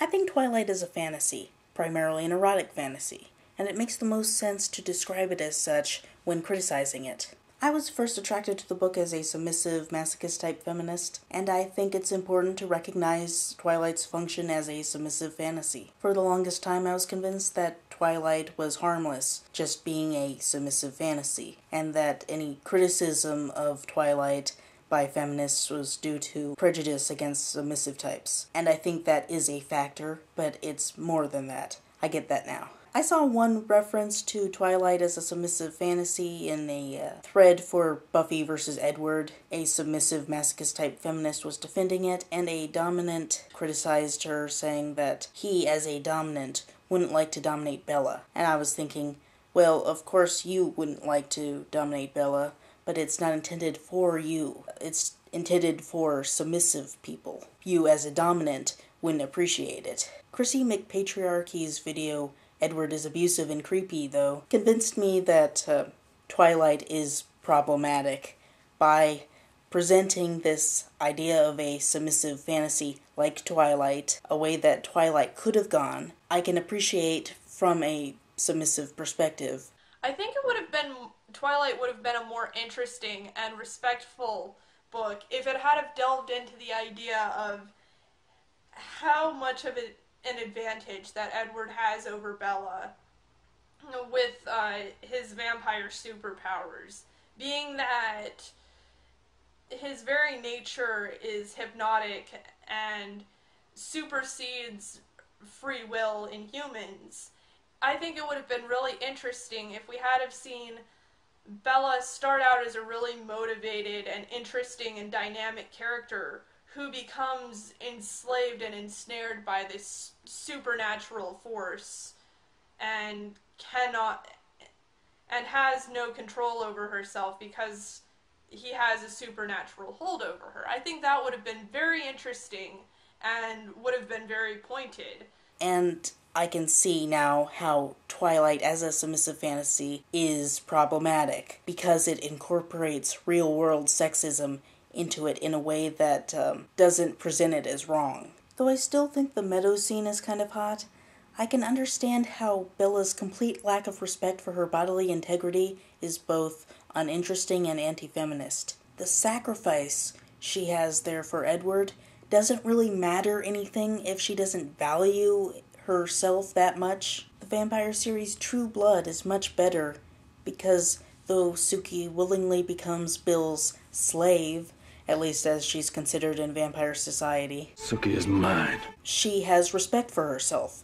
I think Twilight is a fantasy, primarily an erotic fantasy, and it makes the most sense to describe it as such when criticizing it. I was first attracted to the book as a submissive, masochist-type feminist, and I think it's important to recognize Twilight's function as a submissive fantasy. For the longest time, I was convinced that Twilight was harmless, just being a submissive fantasy, and that any criticism of Twilight by feminists was due to prejudice against submissive types. And I think that is a factor, but it's more than that. I get that now. I saw one reference to Twilight as a submissive fantasy in a thread for Buffy vs. Edward. A submissive masochist-type feminist was defending it, and a dominant criticized her, saying that he, as a dominant, wouldn't like to dominate Bella. And I was thinking, well, of course you wouldn't like to dominate Bella, but it's not intended for you. It's intended for submissive people. You, as a dominant, wouldn't appreciate it. KrissyMcPatriarchy's video, Edward is Abusive and Creepy, though, convinced me that Twilight is problematic by presenting this idea of a submissive fantasy like Twilight, a way that Twilight could have gone. I can appreciate from a submissive perspective. I think Twilight would have been a more interesting and respectful book if it had have delved into the idea of how much of an advantage that Edward has over Bella with his vampire superpowers, being that his very nature is hypnotic and supersedes free will in humans. I think it would have been really interesting if we had have seen Bella start out as a really motivated and interesting and dynamic character who becomes enslaved and ensnared by this supernatural force and has no control over herself because he has a supernatural hold over her. I think that would have been very interesting and would have been very pointed. And I can see now how Twilight as a submissive fantasy is problematic because it incorporates real-world sexism into it in a way that doesn't present it as wrong. Though I still think the meadow scene is kind of hot, I can understand how Bella's complete lack of respect for her bodily integrity is both uninteresting and anti-feminist. The sacrifice she has there for Edward doesn't really matter anything if she doesn't value herself that much. The vampire series True Blood is much better because though Suki willingly becomes Bill's slave, at least as she's considered in vampire society, Suki is mine. She has respect for herself.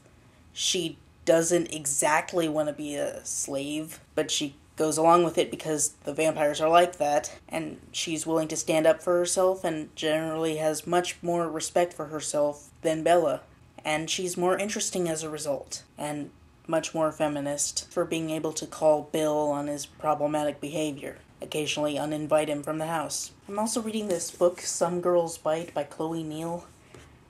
She doesn't exactly want to be a slave, but she goes along with it because the vampires are like that, and she's willing to stand up for herself and generally has much more respect for herself than Bella. And she's more interesting as a result, and much more feminist for being able to call Bill on his problematic behavior, occasionally uninvite him from the house. I'm also reading this book, Some Girls Bite, by Chloe Neal,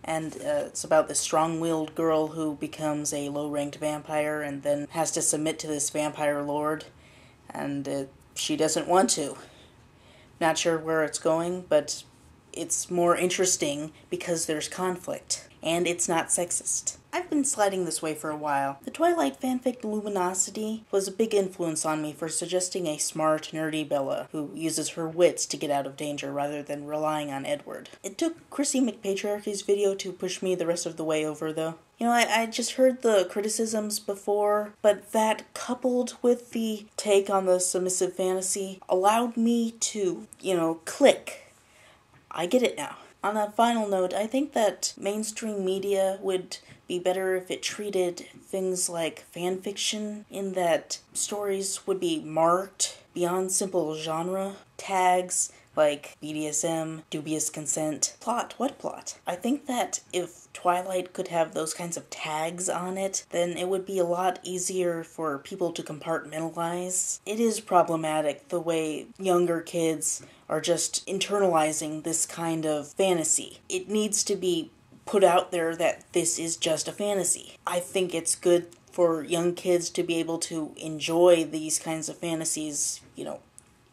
and it's about this strong-willed girl who becomes a low-ranked vampire and then has to submit to this vampire lord, and she doesn't want to. Not sure where it's going, but it's more interesting because there's conflict, and it's not sexist. I've been sliding this way for a while. The Twilight fanfic Luminosity was a big influence on me for suggesting a smart, nerdy Bella who uses her wits to get out of danger rather than relying on Edward. It took KrissyMcPatriarchy's video to push me the rest of the way over, though. You know, I just heard the criticisms before, but that, coupled with the take on the submissive fantasy, allowed me to, click. I get it now. On that final note, I think that mainstream media would be better if it treated things like fanfiction in that stories would be marked beyond simple genre. Tags like BDSM, dubious consent, plot, what plot? I think that if Twilight could have those kinds of tags on it, then it would be a lot easier for people to compartmentalize. It is problematic the way younger kids are just internalizing this kind of fantasy. It needs to be put out there that this is just a fantasy. I think it's good for young kids to be able to enjoy these kinds of fantasies,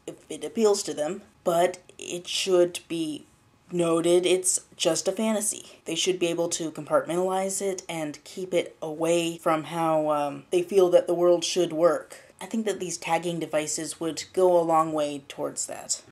if it appeals to them, but it should be noted it's just a fantasy. They should be able to compartmentalize it and keep it away from how they feel that the world should work. I think that these tagging devices would go a long way towards that.